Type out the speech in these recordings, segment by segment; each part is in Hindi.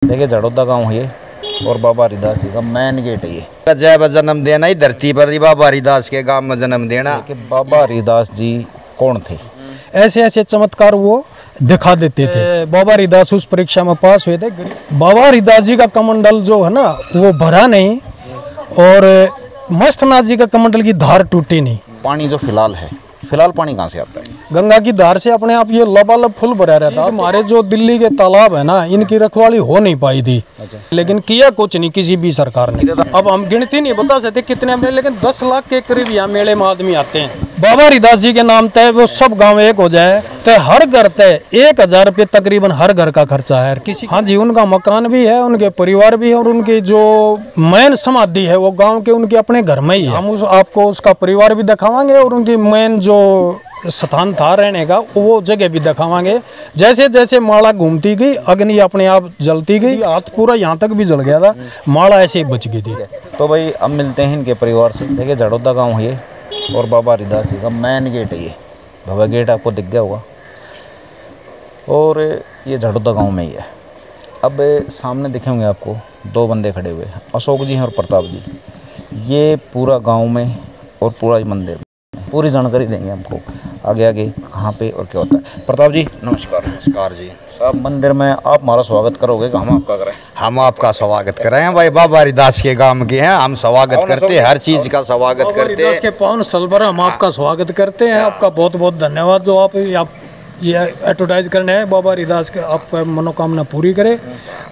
देखिए जड़ौदा गांव है और बाबा हरिदास जी का मेन गेट है ये। जब जन्म देना ही धरती पर बाबा हरिदास के गांव में जन्म देना। कि बाबा हरिदास जी कौन थे? ऐसे ऐसे चमत्कार वो दिखा देते थे। बाबा हरिदास उस परीक्षा में पास हुए थे। बाबा हरिदास जी का कमंडल जो है ना वो भरा नहीं और मस्तनाथ जी का कमंडल की धार टूटी नहीं। पानी जो फिलहाल पानी कहाँ से आता है? गंगा की धार से अपने आप ये लबालब फुल भरा रहता। हमारे जो दिल्ली के तालाब है ना इनकी रखवाली हो नहीं पाई थी। लेकिन किया कुछ नहीं किसी भी सरकार ने। अब हम गिनती नहीं बता सकते कितने मेले, लेकिन 10 लाख के करीब यहाँ मेले में आदमी आते हैं। बाबा हरिदास जी के नाम तय वो सब गांव एक हो जाए तो हर घर तय 1000 रुपये तकरीबन हर घर का खर्चा है किसी। हाँ जी, उनका मकान भी है, उनके परिवार भी है और उनकी जो मेन समाधि है वो गांव के उनके अपने घर में ही है। हम आपको उसका परिवार भी दिखावांगे और उनकी मेन जो स्थान था रहने का वो जगह भी दिखावांगे। जैसे जैसे माला घूमती गई अग्नि अपने आप जलती गई, हाथ पूरा यहाँ तक भी जल गया था, माला ऐसे ही बच गई थी। तो भाई अब मिलते हैं इनके परिवार से। देखिए जड़ौदा गांव है और बाबा हरिदास जी का मेन गेट है ये। भव्य गेट आपको दिख गया होगा और ये जड़ौदा गांव में ही है। अब सामने दिखे होंगे आपको 2 बंदे खड़े हुए, अशोक जी हैं और प्रताप जी। ये पूरा गांव में और पूरा मंदिर में पूरी जानकारी देंगे हमको आगे आगे कहाँ पे और क्या होता है। प्रताप जी नमस्कार। नमस्कार जी साहब, मंदिर में आप हमारा स्वागत करोगे कि हम आपका करें? हम आपका स्वागत करें भाई। बाबा हरिदास के गांव के हैं, हम स्वागत करते हैं, हर चीज का स्वागत करते हैं। के पावन स्थल पर हम आपका स्वागत करते हैं। आपका बहुत बहुत धन्यवाद जो आप ये एडवर्टाइज करने हैं। बाबा हरिदास के आपका मनोकामना पूरी करे,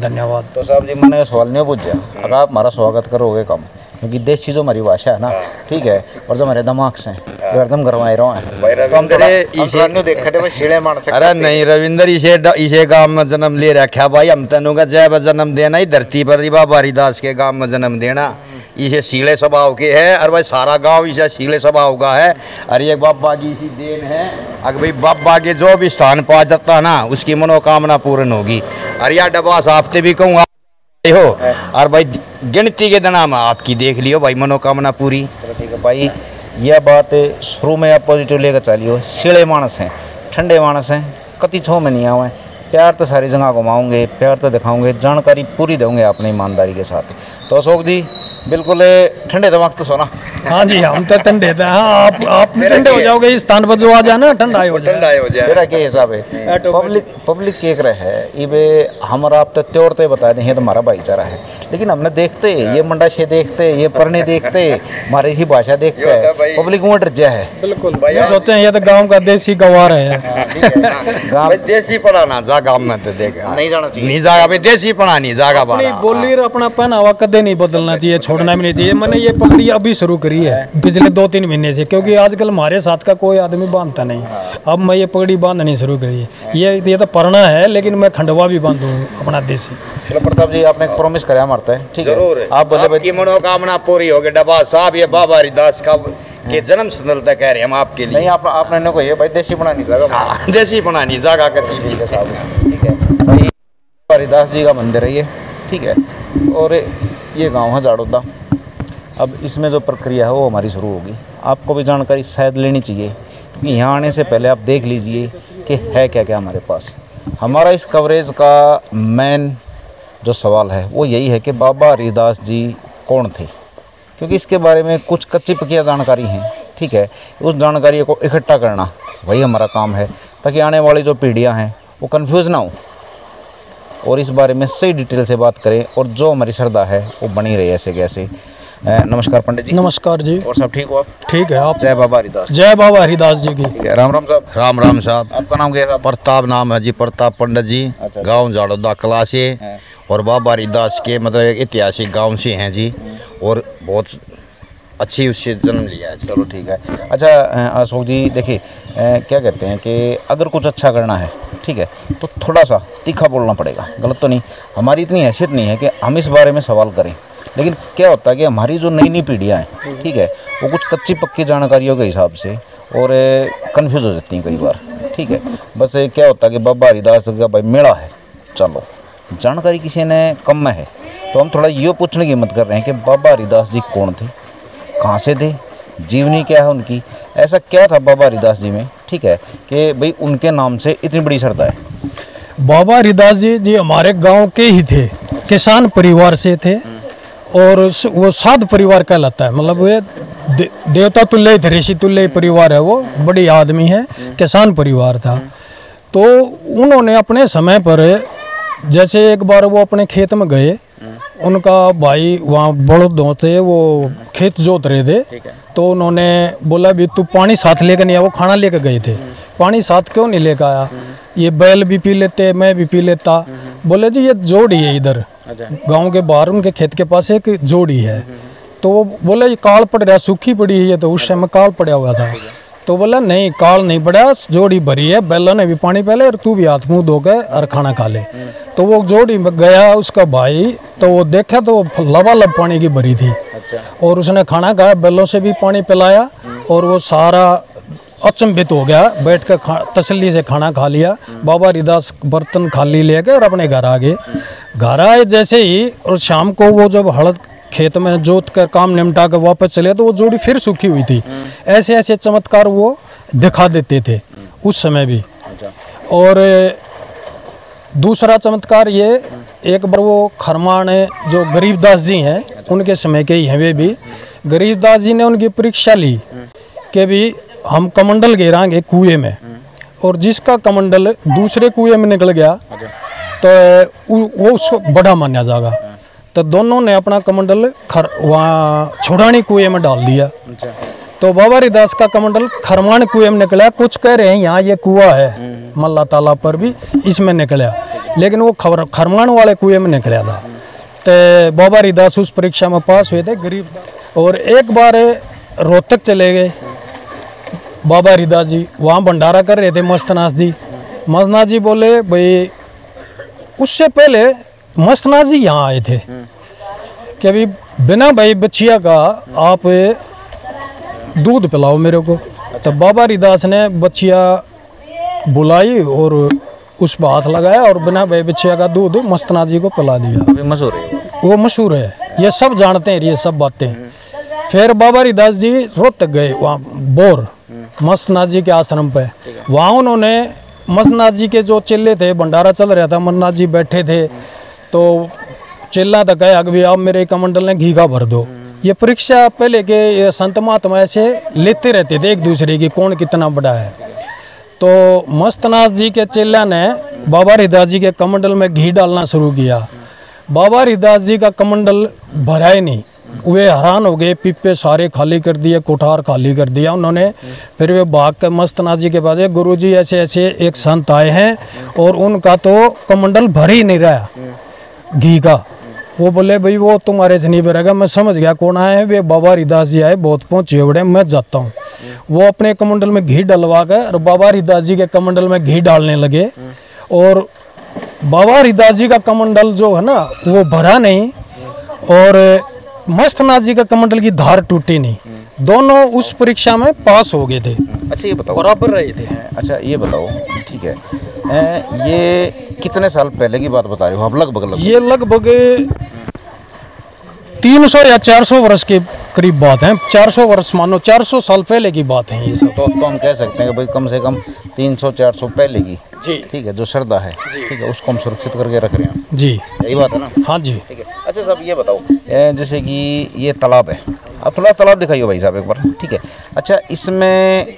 धन्यवाद। तो साहब जी मैंने सवाल नहीं पूछा, अगर आप हमारा स्वागत करोगे कम, क्योंकि देसी जो हमारी भाषा है ना, ठीक है, और जो हमारे दिमाग से एकदम करवाए रहो हैं। अरे नहीं रविंदर, इसे गांव में जन्म ले रखा भाई। हम तेनों का जय जन्म देना ही धरती पर बाबा हरिदास के गांव में जन्म देना। इसे सीले स्वभाव के है और भाई सारा गांव इसे सीले स्वभाव का है। और ये बाबा की इसी देन है। अगर भाई बाबा के जो भी स्थान पा जाता ना उसकी मनोकामना पूर्ण होगी। और यह डब्बा साफ्ते भी कहूँगा हो और भाई गिनती के दिना में आपकी देख लियो भाई मनोकामना पूरी। ठीक है भाई, यह बात शुरू में आप पॉजिटिव लेकर चलियो। सीड़े मानस हैं, ठंडे मानस हैं, कति छो में नहीं आवे। प्यार तो सारी जगह घुमाऊंगे, प्यार तो दिखाऊंगे, जानकारी पूरी देंगे अपनी ईमानदारी के साथ। तो अशोक जी बिल्कुल ठंडे दिमाग तो सोना। हाँ जी, हम तो ठंडे थे। हाँ, आप ठंडे हो जाओगे। इस स्थान पर जो आ जाए ना ठंडा हो जाए। मेरा क्या हिसाब है, पब्लिक केक रहे है इबे हमारा आप तो त्योरते बता दें ये तो हमारा भाईचारा है। लेकिन हमने देखते ये मंडाशे देखते, ये परने देखते, हमारी इसी भाषा देखते है, पब्लिक में डर जा है। बिल्कुल सोचे ये तो गाँव का देसी गवार है। गाँव देसी पढ़ाना जा गाँव में तो देगा नहीं जाना चाहिए, नहीं जाएगा भाई, देसी पढ़ा नहीं जाएगा। बोली अपना पहनावा कदे नहीं बदलना चाहिए, छोड़ना भी नहीं चाहिए। मैंने ये पगड़ी अभी शुरू करी है पिछले 2-3 महीने से, क्योंकि आजकल हमारे साथ का कोई आदमी बांधता नहीं। अब मैं ये पगड़ी बांधनी शुरू करी है। ये तो पढ़ना है, लेकिन मैं खंडवा भी बांधूँ अपना देसी। चलो प्रताप जी, आपने एक प्रॉमिस कराया मारता है, ठीक है? जरूर आप बोले आपकी मनोकामना पूरी होगी। डब्बा साहब ये बाबा हरिदास का के जन्म स्थल तक कह रहे हैं हम आपके लिए। नहीं, आपने को ये भाई देसी बना नहीं जाएगा, देसी बना नहीं जाएगा कभी। ठीक है साहब, ठीक है भाई। हरिदास जी का मंदिर है ये, ठीक है, और ये गाँव है जड़ौदा। अब इसमें जो प्रक्रिया है वो हमारी शुरू होगी। आपको भी जानकारी शायद लेनी चाहिए, क्योंकि यहाँ आने से पहले आप देख लीजिए कि है क्या क्या हमारे पास। हमारा इस कवरेज का मेन जो सवाल है वो यही है कि बाबा हरिदास जी कौन थे, क्योंकि इसके बारे में कुछ कच्ची पक्की जानकारी हैं, ठीक है। उस जानकारी को इकट्ठा करना वही हमारा काम है, ताकि आने वाली जो पीढ़ियाँ हैं वो कन्फ्यूज़ ना हो और इस बारे में सही डिटेल से बात करें और जो हमारी श्रद्धा है वो बनी रहे ऐसे कैसे। नमस्कार पंडित जी। नमस्कार जी। और सब ठीक हो आप? ठीक है। आप? जय बाबा हरिदास। जय बाबा हरिदास जी की। राम राम साहब। राम राम साहब। आपका नाम क्या है? प्रताप नाम है जी, प्रताप पंडित जी। अच्छा। गांव जड़ौदा कला से और बाबा हरिदास के मतलब एक ऐतिहासिक गांव से हैं जी, और बहुत अच्छी उससे जन्म लिया है। चलो ठीक है। अच्छा अशोक जी, देखिए क्या कहते हैं कि अगर कुछ अच्छा करना है, ठीक है, तो थोड़ा सा तीखा बोलना पड़ेगा। गलत तो नहीं, हमारी इतनी हैसियत नहीं है कि हम इस बारे में सवाल करें। लेकिन क्या होता है कि हमारी जो नई नई पीढ़ियाँ हैं, ठीक है, वो कुछ कच्ची पक्की जानकारियों के हिसाब से और कंफ्यूज हो जाती हैं कई बार, ठीक है। बस क्या होता है कि बाबा हरिदास का भाई मेला है, चलो जानकारी किसी ने कम में है, तो हम थोड़ा ये पूछने की हिम्मत कर रहे हैं कि बाबा हरिदास जी कौन थे, कहाँ से थे, जीवनी क्या है उनकी, ऐसा क्या था बाबा हरिदास जी में, ठीक है, कि भाई उनके नाम से इतनी बड़ी श्रद्धा है। बाबा हरिदास जी हमारे गांव के ही थे, किसान परिवार से थे और वो साध परिवार कहलाता है, मतलब वे देवता तुल्य थे, ऋषि तुल्य परिवार है, वो बड़ी आदमी है, किसान परिवार था। तो उन्होंने अपने समय पर जैसे एक बार वो अपने खेत में गए, उनका भाई वहाँ बड़ों थे, वो खेत जोत रहे थे, तो उन्होंने बोला भी तू पानी साथ लेकर नहीं आया, वो खाना लेकर गए थे, पानी साथ क्यों नहीं लेकर आया, ये बैल भी पी लेते, मैं भी पी लेता। बोले जी ये जोड़ी है इधर गांव के बाहर उनके खेत के पास एक जोड़ी है। तो वो बोले ये काल पड़ रहा, सूखी पड़ी है, तो उस समय काल पड़ा हुआ था। तो बोला नहीं काल नहीं पड़ा, जोड़ी भरी है, बैलों ने भी पानी पहले और तू भी हाथ मुंह धोकर और खाना खा ले। तो वो जोड़ी में गया उसका भाई, तो वो देखा तो लबालब पानी की भरी थी। और उसने खाना खाया, बैलों से भी पानी पिलाया और वो सारा अचंभित हो गया, बैठ कर तसल्ली से खाना खा लिया। बाबा हरिदास बर्तन खाली लेके और अपने घर आ गए। घर आए जैसे ही और शाम को वो जब हड़द खेत में जोत कर काम निपटा कर वापस चले तो वो जोड़ी फिर सूखी हुई थी। ऐसे ऐसे चमत्कार वो दिखा देते थे उस समय भी। और दूसरा चमत्कार ये, एक बार वो खरमान जो गरीबदास जी हैं उनके समय के ही हैं, वे भी गरीबदास जी ने उनकी परीक्षा ली कि भी हम कमंडल गिराएंगे कुएं में, और जिसका कमंडल दूसरे कुएं में निकल गया तो वो उसको बड़ा माना जाएगा। तो दोनों ने अपना कमंडल वहाँ छोड़ानी कुएं में डाल दिया। तो बाबा हरिदास का कमंडल खरमान कुएं में निकला। कुछ कह रहे हैं यहाँ ये कुआं है मल्ला तालाब पर भी, इसमें निकला, लेकिन वो खरमान वाले कुएं में निकला था। तो बाबा हरिदास उस परीक्षा में पास हुए थे गरीब। और एक बार रोहतक चले गए बाबा हरिदास जी, वहाँ भंडारा कर रहे थे मस्तनाथ जी। मस्तनाथ जी बोले भाई, उससे पहले मस्तनाथ जी यहाँ आए थे कि अभी बिना भाई बच्चिया का आप दूध पिलाओ मेरे को। तो बाबा हरिदास ने बच्चिया बुलाई और उस पर हाथ लगाया और बिना भाई बच्चिया का दूध मस्तनाथ जी को पिला दिया। मशहूर है वो मशहूर है, ये सब जानते हैं ये सब बातें। फिर बाबा हरिदास जी रोहतक गए, वहाँ बोर मस्तनाथ जी के आश्रम पे। वहाँ उन्होंने मस्तनाथ जी के जो चेले थे, भंडारा चल रहा था, मस्तनाथ जी बैठे थे, तो चेला तक कहे अभी आप मेरे कमंडल ने घी का भर दो। ये परीक्षा पहले के ये संत महात्मा ऐसे लेते रहते थे एक दूसरे की, कौन कितना बड़ा है। तो मस्तनाथ जी के चेला ने बाबा हरिदास जी के कमंडल में घी डालना शुरू किया। बाबा हरिदास जी का कमंडल भरा ही नहीं, वे हैरान हो गए, पिप्पे सारे खाली कर दिए, कोठार खाली कर दिया उन्होंने। फिर वे भाग कर मस्तनाथ जी के पास, गुरु जी ऐसे ऐसे एक संत आए हैं और उनका तो कमंडल भर ही नहीं रहा घी का। वो बोले भाई वो तुम्हारे से नहीं भरेगा, मैं समझ गया कौन आए हैं, वे बाबा हरिदास जी आए, बहुत पहुँचे बड़े, मैं जाता हूँ। वो अपने कमंडल में घी डलवा कर और बाबा हरिदास जी के कमंडल में घी डालने लगे। और बाबा हरिदास जी का कमंडल जो है ना वो भरा नहीं और मस्तनाथ जी का कमंडल की धार टूटी नहीं। दोनों उस परीक्षा में पास हो गए थे। अच्छा ये बताओ, बराबर रहे थे। अच्छा ये बताओ, ठीक है, ये कितने साल पहले की बात बता रहे हो आप? लगभग ये लगभग 300 या 400 वर्ष के करीब बात है। 400 वर्ष मानो, 400 साल पहले की बात है ये सब। तो हम कह सकते हैं कि भाई कम से कम 300-400 पहले की, जी ठीक है, जो श्रद्धा है, ठीक है, उसको हम सुरक्षित करके रख रहे हैं। जी यही बात है ना? हाँ जी। ठीक है। अच्छा साहब ये बताओ, जैसे कि ये तालाब है, आप थोड़ा तालाब दिखाइए भाई साहब एक बार, ठीक है। अच्छा इसमें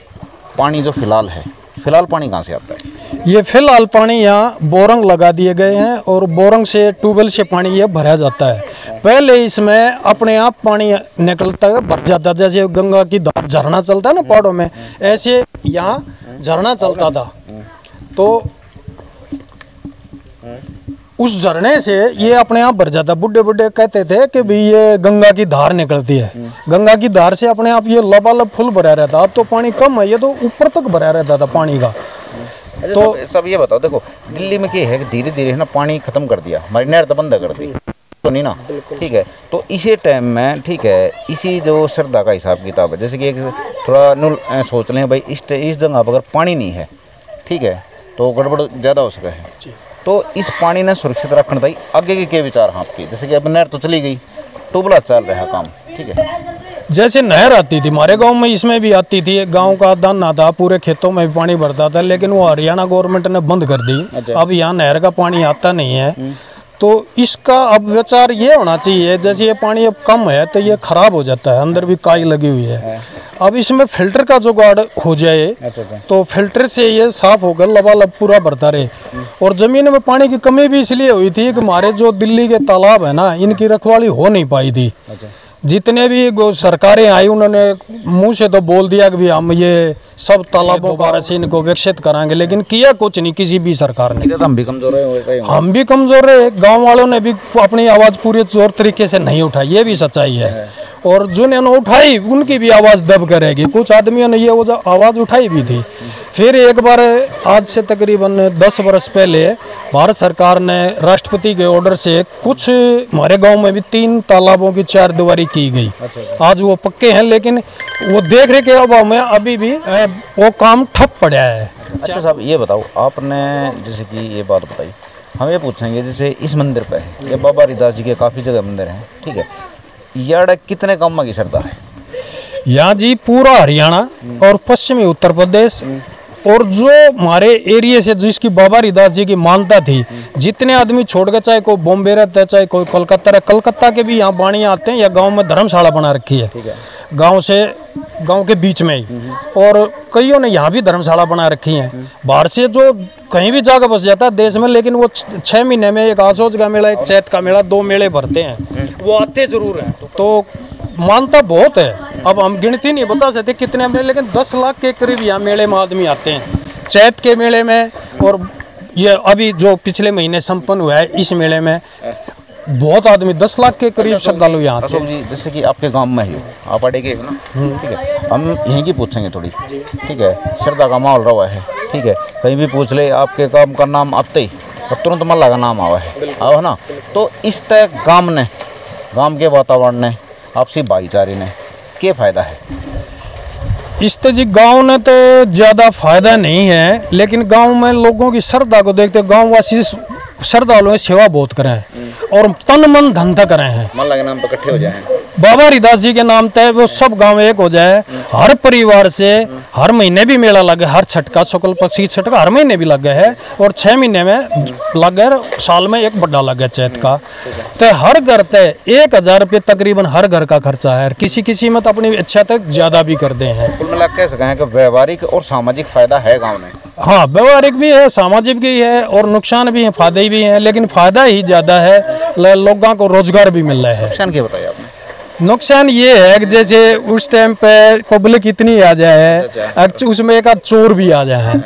पानी जो फिलहाल पानी कहाँ से आता है? ये फिलहाल पानी यहाँ बोरंग लगा दिए गए हैं और बोरंग से ट्यूबवेल से पानी ये भरा जाता है। पहले इसमें अपने आप पानी निकलता है, भर जाता, जैसे गंगा की धार झरना चलता है ना पहाड़ों में, ऐसे यहाँ झरना चलता था। तो उस झरने से ये अपने आप भर जाता। बुढ़े बुढ़े कहते थे कि भाई ये गंगा की धार निकलती है, गंगा की धार से अपने आप ये लबालब फुल भरा रहता। अब तो पानी कम है, ये तो ऊपर तक भरा रहता था पानी का। तो सब ये बताओ, देखो दिल्ली में क्या है कि धीरे धीरे है ना पानी खत्म कर दिया, हमारी नहर तो बंद कर दी तो नहीं ना, ठीक है। तो इसी टाइम में, ठीक है, इसी जो श्रद्धा का हिसाब किताब है, जैसे कि एक थोड़ा सोच लें भाई इस जगह पर अगर पानी नहीं है, ठीक है, तो गड़बड़ ज़्यादा हो सका है। तो इस पानी ने सुरक्षित रखना था, आगे के क्या विचार हैं आपके? जैसे कि अब नहर तो चली गई, टूबला चल रहा है काम, ठीक है, जैसे नहर आती थी हमारे गांव में, इसमें भी आती थी, गांव का दाना था, पूरे खेतों में भी पानी भरता था, लेकिन वो हरियाणा गवर्नमेंट ने बंद कर दी। अब यहाँ नहर का पानी आता नहीं है। तो इसका अब विचार ये होना चाहिए, जैसे ये पानी अब कम है तो ये खराब हो जाता है, अंदर भी काई लगी हुई है। अब इसमें फिल्टर का जुगाड़ हो जाए तो फिल्टर से ये साफ होकर लबालब पूरा भरता रहे। और जमीन में पानी की कमी भी इसलिए हुई थी कि हमारे जो दिल्ली के तालाब है ना, इनकी रखवाली हो नहीं पाई थी। जितने भी सरकारें आई उन्होंने मुंह से तो बोल दिया कि हम ये सब तालाबों का से इनको विकसित कराएंगे, लेकिन किया कुछ नहीं किसी भी सरकार ने। हम भी कमजोर है, हम भी कमजोर है, गांव वालों ने भी अपनी आवाज पूरे जोर तरीके से नहीं उठाई, ये भी सच्चाई है। और जिन्होंने उठाई उनकी भी आवाज दब करेगी, कुछ आदमियों ने ये आवाज उठाई भी थी। फिर एक बार आज से तकरीबन 10 वर्ष पहले भारत सरकार ने राष्ट्रपति के ऑर्डर से कुछ हमारे गांव में भी 3 तालाबों की 4 दीवारी की गई। आज वो पक्के हैं, लेकिन वो देख रेख के अभाव में अभी भी वो काम ठप पड़ा है। अच्छा साहब, ये बताओ, आपने जैसे कि ये बात बताई, हम ये पूछेंगे जैसे इस मंदिर पे है, ये बाबा हरिदास जी के काफ़ी जगह मंदिर हैं, ठीक है, यार कितने गाँव की श्रद्धा है? यहाँ जी पूरा हरियाणा और पश्चिमी उत्तर प्रदेश और जो हमारे एरिया से जिसकी बाबा हरिदास जी की मानता थी, जितने आदमी छोड़ के, चाहे कोई बॉम्बे रहता है, चाहे कोई कलकत्ता रहे, कलकत्ता के भी यहाँ बाणियाँ आते हैं, या गांव में धर्मशाला बना रखी है, गांव के बीच में ही। और कईयों ने यहाँ भी धर्मशाला बना रखी हैं। बाहर से जो कहीं भी जाकर बस जाता है देश में, लेकिन वो 6 महीने में एक आसोज का मेला, एक चैत का मेला, 2 मेले भरते हैं, वो आते जरूर हैं। तो मानता बहुत है, अब हम गिनती नहीं बता सकते कितने मेले, लेकिन 10 लाख के करीब यहाँ मेले में आदमी आते हैं, चैत के मेले में। और ये अभी जो पिछले महीने संपन्न हुआ है इस मेले में बहुत आदमी, 10 लाख के करीब श्रद्धालु यहाँ आते हैं। जी, जैसे कि आपके गांव में ही आप अड़े के हो ना, ठीक है, हम यहीं की पूछेंगे थोड़ी, ठीक है, श्रद्धा का माहौल रहा है, ठीक है, कहीं भी पूछ ले आपके काम का नाम आते ही और तुरंत मल्ला का नाम आवा है ना। तो इस तरह गांव के वातावरण ने, आपसी भाईचारे ने क्या फ़ायदा है? इस जी गांव ने तो ज़्यादा फायदा नहीं है, लेकिन गांव में लोगों की श्रद्धा को देखते गांव वासी श्रद्धालुओं की सेवा बहुत करें और तन मन धन तक करें हैं। मल्ला के नाम पर इकट्ठे हो जाए, बाबा हरिदास जी के नाम तय वो सब गांव एक हो जाए। हर परिवार से हर महीने भी मेला लगे, हर छठ का, शुक्ल पक्ष की छठ का हर महीने भी लगे है, और 6 महीने में लगे, साल में एक बड़ा लगे चैत का। तो हर घर तय 1000 रुपये तकरीबन हर घर का खर्चा है। किसी में तो अपनी इच्छा तक ज्यादा भी करते हैं। कुल मिला कह सकें कि व्यवहारिक और सामाजिक फायदा है गाँव में। हाँ, व्यवहारिक भी है, सामाजिक भी है, और नुकसान भी है, फायदे भी हैं, लेकिन फायदा ही ज्यादा है, लोगों को रोजगार भी मिल रहा है। नुकसान क्या बताइए आपने? नुकसान ये है कि जैसे उस टाइम पे पब्लिक इतनी आ जाए है, उसमें एक आध चोर भी आ जाए हैं,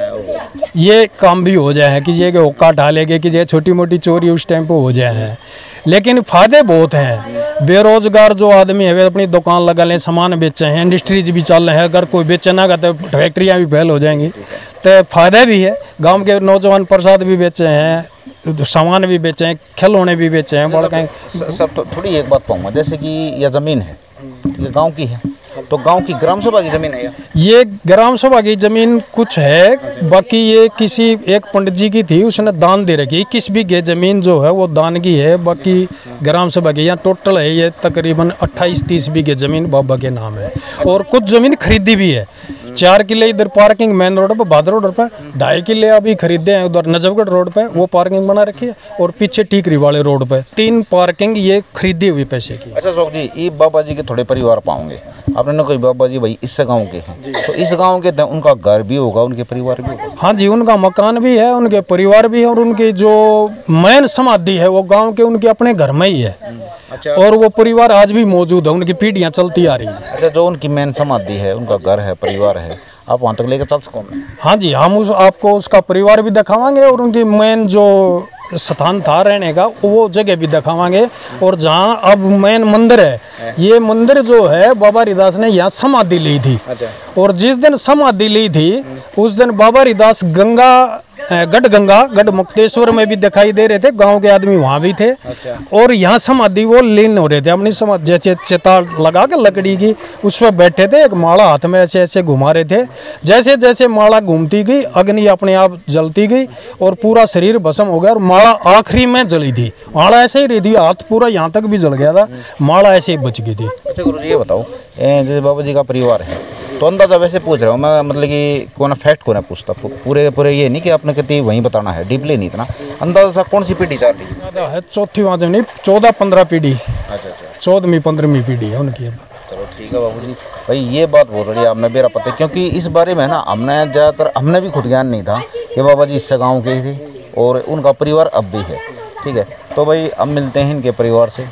ये काम भी हो जाए है कि ये हुक्का ढालेंगे कि ये छोटी मोटी चोरी उस टाइम पे हो जाए हैं। लेकिन फायदे बहुत हैं। बेरोजगार जो आदमी है वे अपनी दुकान लगा लें, सामान बेचे हैं, इंडस्ट्रीज भी चल रहे हैं, अगर कोई बेचे ना तो फैक्ट्रियाँ भी फैल हो जाएंगी, तो फायदा भी है। गाँव के नौजवान प्रसाद भी बेचे हैं, सामान भी बेचे हैं, खिलौने भी बेचे हैं, बड़ा सब। तो थोड़ी एक बात कहूँगा, जैसे कि यह ज़मीन है, ये गांव की है, तो गांव की ग्राम सभा की ज़मीन है, ये ग्राम सभा की ज़मीन कुछ है, बाकी ये किसी एक पंडित जी की थी, उसने दान दे रखी। 21 बीघे ज़मीन जो है वो दान की है, बाकी ग्राम सभा की। यहाँ टोटल है ये तकरीबन 28-30 बीघे ज़मीन बाबा के नाम है, और कुछ ज़मीन खरीदी भी है। 4 किले इधर पार्किंग मेन रोड पर, भादर रोड पर, 2.5 किले अभी खरीदे हैं उधर नजफगढ़ रोड पे, वो पार्किंग बना रखी है, और पीछे टीकरी वाले रोड पे 3 पार्किंग ये खरीदी हुई पैसे की। अच्छा शौक जी, ये बाबा जी के थोड़े परिवार पाओगे आपने ना, कोई बाबा जी भाई इस गांव के हैं, तो इस गांव के उनका घर भी होगा, उनके परिवार भी होगा? हाँ जी, उनका मकान भी है, उनके परिवार भी है, और उनकी जो मेन समाधि है वो गांव के उनके अपने घर में ही है। अच्छा। और वो परिवार आज भी मौजूद है, उनकी पीढ़ियां चलती आ रही हैं। अच्छा, जो उनकी मेन समाधि है, उनका घर है, परिवार है, आप वहाँ तक लेकर चल सकोगे? हाँ जी, हम आपको उसका परिवार भी दिखावांगे, और उनकी मेन जो स्थान था रहने का वो जगह भी दिखावांगे। और जहाँ अब मेन मंदिर है, ये मंदिर जो है बाबा हरिदास ने यहाँ समाधि ली थी। अच्छा। और जिस दिन समाधि ली थी उस दिन बाबा हरिदास गंगा गढ़गंगा गढ़ मुक्तेश्वर में भी दिखाई दे रहे थे, गांव के आदमी वहां भी थे। और यहाँ समाधि वो लीन हो रहे थे अपनी समाधि, जैसे चिता लगा के लकड़ी की उस पर बैठे थे, एक माला हाथ में ऐसे ऐसे घुमा रहे थे। जैसे जैसे माला घूमती गई अग्नि अपने आप जलती गई और पूरा शरीर भस्म हो गया और माला आखिरी में जली थी। माला ऐसे ही रही थी, हाथ पूरा यहाँ तक भी जल गया था, माला ऐसे ही बच गई थी। अच्छा गुरु जी ये बताओ, जैसे बाबा जी का परिवार है तो अंदाजा वैसे पूछ रहा हूँ मैं, मतलब कि कौन फैक्ट कौन है पूछता, पूरे ये नहीं कि आपने कितनी वहीं बताना है, डीपली नहीं इतना, अंदाजा कौन सी पीढ़ी चल रही है? चौथी वहाँ नहीं 14-15 पीढ़ी, अच्छा 14वीं-15वीं पीढ़ी है उनकी। चलो ठीक है बाबू जी, भाई ये बात बोल रही है आपने मेरा पता, क्योंकि इस बारे में ना हमने भी खुद ज्ञान नहीं था कि बाबा जी इससे गाँव के थे और उनका परिवार अब भी है। ठीक है, तो भाई अब मिलते हैं इनके परिवार से।